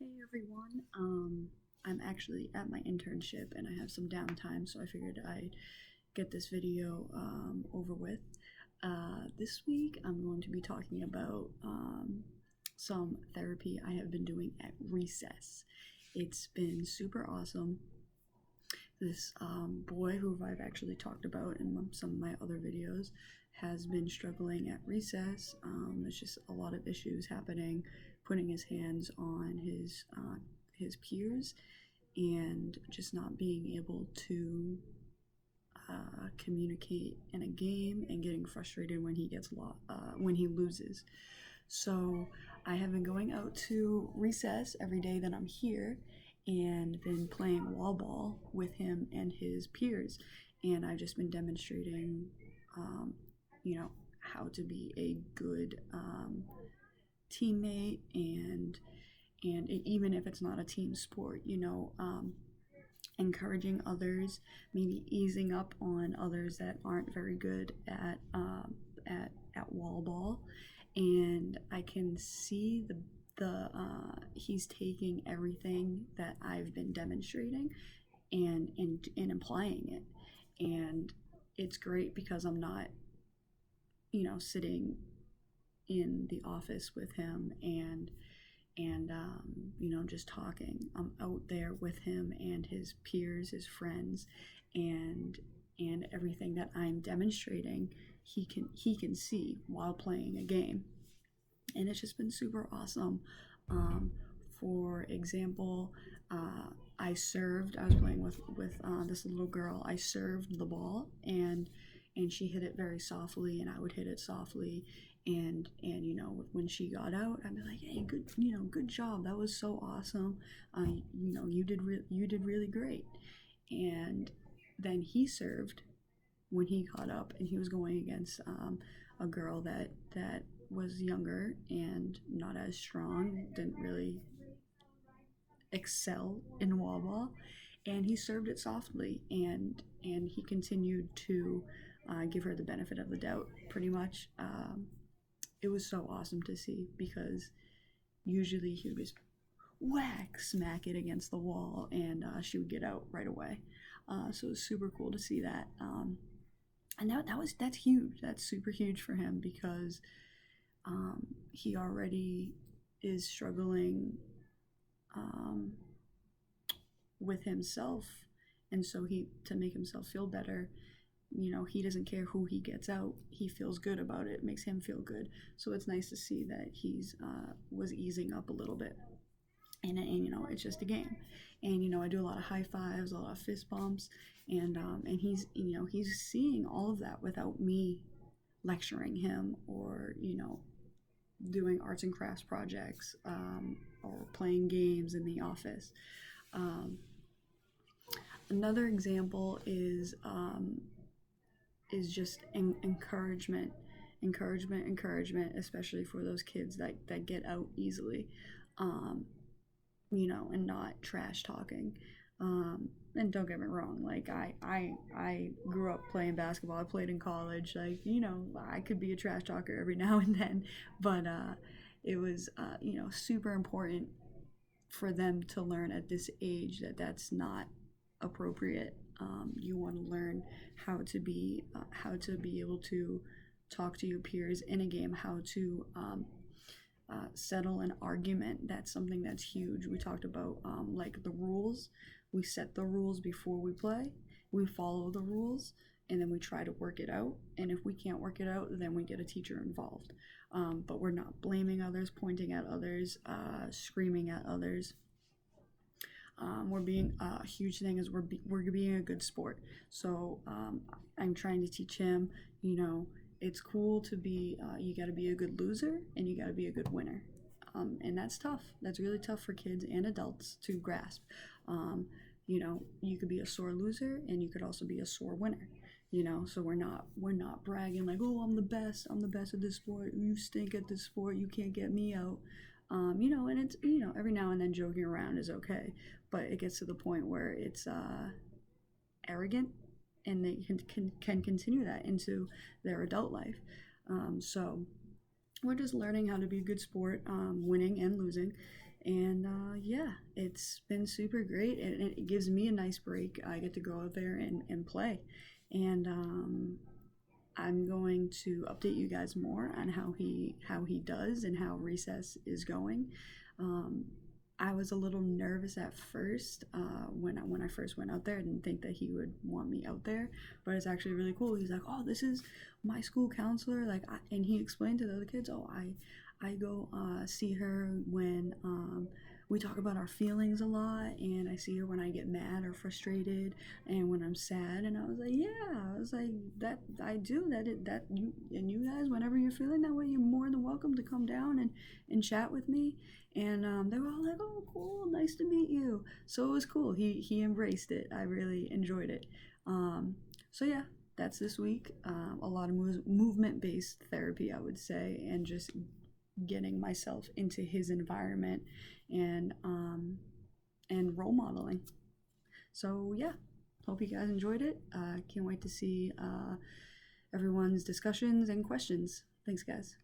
Hey everyone, I'm actually at my internship and I have some downtime, so I figured I'd get this video over with. This week I'm going to be talking about some therapy I have been doing at recess. It's been super awesome. This boy who I've actually talked about in some of my other videos has been struggling at recess. There's just a lot of issues happening, putting his hands on his peers, and just not being able to communicate in a game, and getting frustrated when when he loses. So I have been going out to recess every day that I'm here and been playing wall ball with him and his peers. And I've just been demonstrating, um, how to be a good teammate, and even if it's not a team sport, encouraging others, maybe easing up on others that aren't very good at wall ball. And I can see the he's taking everything that I've been demonstrating and applying it, and it's great because I'm not sitting in the office with him and just talking. I'm out there with him and his peers, his friends, and everything that I'm demonstrating, he can see while playing a game, and it's just been super awesome. Um, for example, I was playing with this little girl. I served the ball, and she hit it very softly, and I would hit it softly, and when she got out, I'd be like, hey, good job, that was so awesome. You did really great. And then he served when he got up, and he was going against a girl that was younger and not as strong, didn't really excel in wall ball, and he served it softly, and he continued to give her the benefit of the doubt, pretty much. It was so awesome to see, because usually he would just smack it against the wall, and she would get out right away. So it was super cool to see that. And that's huge. That's super huge for him, because he already is struggling um, with himself, and so he to make himself feel better. He doesn't care who he gets out. He feels good about it. It makes him feel good. So it's nice to see that he's was easing up a little bit. And it's just a game. And I do a lot of high fives, a lot of fist bumps, and he's seeing all of that without me lecturing him, or doing arts and crafts projects, or playing games in the office. Um, Another example is just encouragement, especially for those kids that get out easily, um, and not trash talking. And don't get me wrong, like I grew up playing basketball. I played in college. Like, I could be a trash talker every now and then, but it was super important for them to learn at this age that that's not appropriate. You want to learn how to be able to talk to your peers in a game, how to settle an argument. That's something that's huge. We talked about like the rules. We set the rules before we play. We follow the rules, and then we try to work it out. And if we can't work it out, then we get a teacher involved. But we're not blaming others, pointing at others, screaming at others. We're being a huge thing is we're being a good sport. So I'm trying to teach him, it's cool to be. You got to be a good loser, and you got to be a good winner. And that's tough. That's really tough for kids and adults to grasp. You could be a sore loser, and you could also be a sore winner. So we're not bragging like, oh, I'm the best. I'm the best at this sport. You stink at this sport. You can't get me out. And it's every now and then joking around is okay, but it gets to the point where it's arrogant, and they can continue that into their adult life. So we're just learning how to be a good sport, winning and losing, And yeah, it's been super great, and it gives me a nice break. I get to go out there and play. And I'm going to update you guys more on how he does and how recess is going. Um, I was a little nervous at first when I first went out there. I didn't think that he would want me out there, but it's actually really cool. He's like, "Oh, this is my school counselor," and he explained to the other kids, "Oh, I go see her when we talk about our feelings a lot, and I see her when I get mad or frustrated, and when I'm sad." And I was like, "Yeah," I was like, "That I do that. That you and you guys, whenever you're feeling that way, you're more than welcome to come down and chat with me." And they were all like, "Oh, cool, nice to meet you." So it was cool. He embraced it. I really enjoyed it. Um, so yeah, that's this week. A lot of movement based therapy, I would say, and just getting myself into his environment and role modeling. So yeah, hope you guys enjoyed it. Can't wait to see everyone's discussions and questions. Thanks, guys.